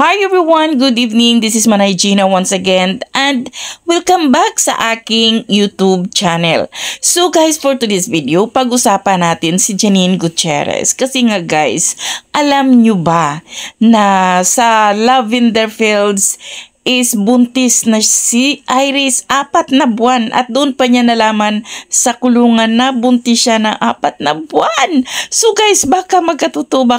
Hi everyone! Good evening! This is Manay Gina once again and welcome back sa aking YouTube channel. So guys, for today's video, pag-usapan natin si Janine Gutierrez. Kasi nga guys, alam nyo ba na sa Lavender Fields is buntis na si Iris 4 na buwan at doon pa niya nalaman sa kulungan na buntis siya ng 4 na buwan. So guys, baka magkatotoo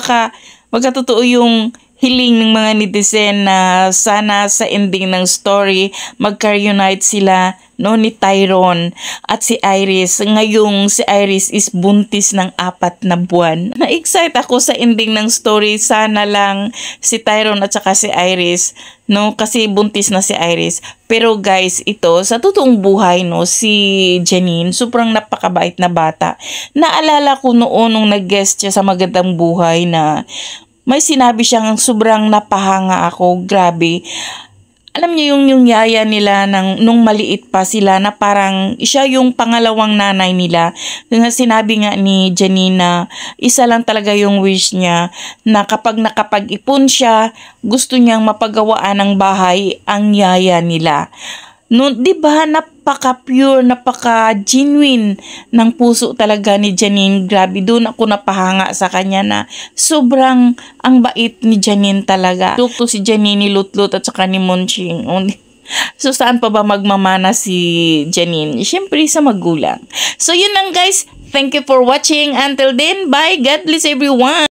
yung hiling ng mga netizen na sana sa ending ng story magka-reunite sila ni Tyrone at si Iris. Ngayong si Iris is buntis ng 4 na buwan. Na-excite ako sa ending ng story. Sana lang si Tyrone at saka si Iris, kasi buntis na si Iris. Pero guys, ito sa totoong buhay si Janine, sobrang napakabait na bata. Naalala ko noon nung nag-guest siya sa Magandang Buhay na may sinabi siyang sobrang napahanga ako. Grabe. Alam niyo yung yaya nila nung maliit pa sila na parang siya yung pangalawang nanay nila. Sinabi nga ni Janine na isa lang talaga yung wish niya na kapag nakapag-ipon siya, gusto niyang mapagawaan ng bahay ang yaya nila. Diba, napaka-pure, napaka-genuine ng puso talaga ni Janine. Grabe, doon ako napahanga sa kanya na sobrang ang bait ni Janine talaga. Tukto si Janine ni Lutlut at saka ni Monching. So, saan pa ba magmamana si Janine? Siyempre, sa magulang. So, yun lang guys. Thank you for watching. Until then, bye. God bless everyone.